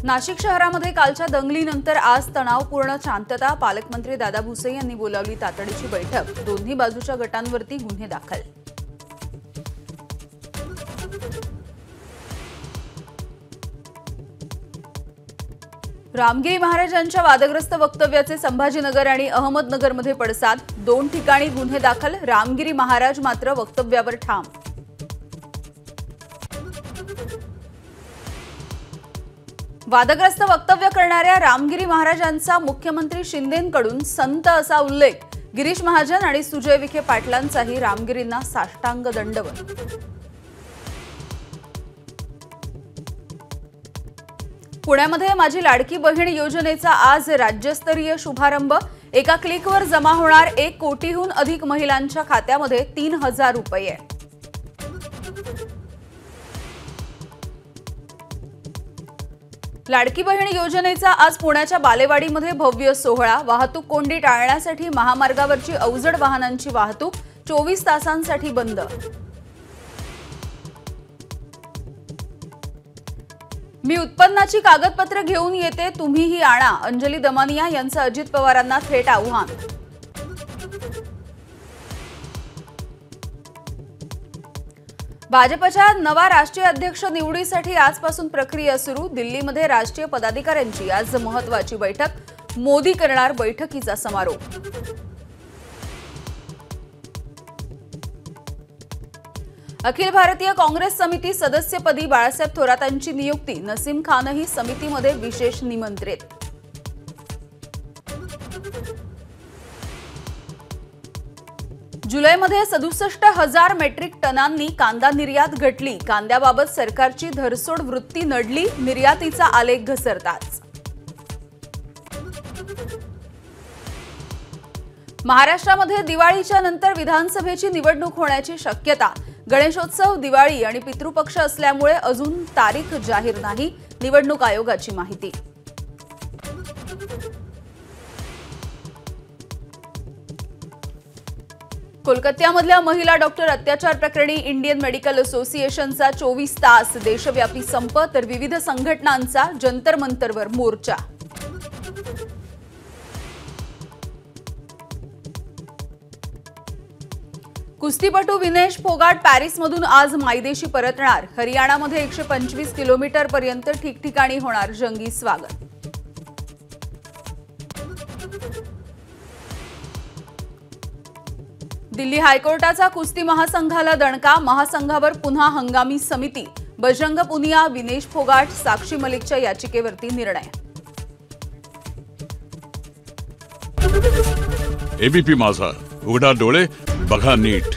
नाशिक शहरामध्ये कालच्या दंगलीनंतर आज तणावपूर्ण शांतता। पालकमंत्री दादा भुसे यांनी बोलावली तातडीची बैठक। दोन्ही बाजूच्या गटांवरती गुन्हे दाखल। रामगिरी महाराजांच्या वादग्रस्त वक्तव्याचे संभाजीनगर आणि अहमदनगरमध्ये पडसाद। 2 ठिकाणी गुन्हे दाखल। रामगिरी महाराज मात्र वक्तव्यावर ठाम। वादग्रस्त वक्तव्य करणाऱ्या रामगिरी महाराजांचा मुख्यमंत्री शिंदेंकडून संत असा उल्लेख। गिरीश महाजन आणि सुजय विखे पाटलांचाही रामगिरींना साष्टांग दंडवत। पुण्यामध्ये माझी लाडकी बहीण योजनेचा आज राज्यस्तरीय शुभारंभ। एका क्लिकवर जमा होणार 1 कोटीहून अधिक महिलांच्या खात्यामध्ये 3000 रुपये। लाडकी बहीण योजनेचा आज पुण्याच्या बालेवाडीमध्ये भव्य सोहळा। वाहतूक कोंडी टाळण्यासाठी महामार्गावरची अवजड वाहनांची वाहतूक 24 तासांसाठी बंद। मी उत्पन्नाची कागदपत्र घेऊन येते, तुम्हीही आणा। अंजली दमानिया यांचं अजित पवारांना थेट आव्हान। भाजपच्या नवा राष्ट्रीय अध्यक्ष निवडीसाठी आजपासून प्रक्रिया सुरू। दिल्लीमध्ये राष्ट्रीय पदाधिकाऱ्यांची आज महत्त्वाची बैठक। मोदी करणार बैठकीचा समारोप। अखिल भारतीय काँग्रेस समिती सदस्यपदी बाळासाहेब थोरातांची नियुक्ती। नसीम खानही समितीमध्ये विशेष निमंत्रित। जुलैमध्ये 67,000 मेट्रिक टनांनी कांदा निर्यात घटली। कांद्याबाबत सरकारची धरसोड वृत्ती नडली। निर्यातीचा आलेख घसरताच महाराष्ट्रामध्ये दिवाळीच्या नंतर विधानसभेची निवडणूक होण्याची शक्यता। गणेशोत्सव, दिवाळी आणि पितृपक्ष असल्यामुळे अजून तारीख जाहीर नाही। निवडणूक आयोगाची माहिती। कोलकात्यामधल्या महिला डॉक्टर अत्याचार प्रकरणी इंडियन मेडिकल असोसिएशनचा 24 तास देशव्यापी संप, तर विविध संघटनांचा जंतर मंतरवर मोर्चा। कुस्तीपटू विनेश फोगाट पॅरिसमधून आज मायदेशी परतणार। हरियाणामध्ये 125 किलोमीटर पर्यंत ठिकठिकाणी होणार जंगी स्वागत। दिल्ली हायकोर्टाचा कुस्ती महासंघाला दणका। महासंघावर पुन्हा हंगामी समिती। बजरंग पुनिया, विनेश फोगाट, साक्षी मलिकच्या याचिकेवरती निर्णय। एबीपी माझा, उघडा डोळे बघा नीट।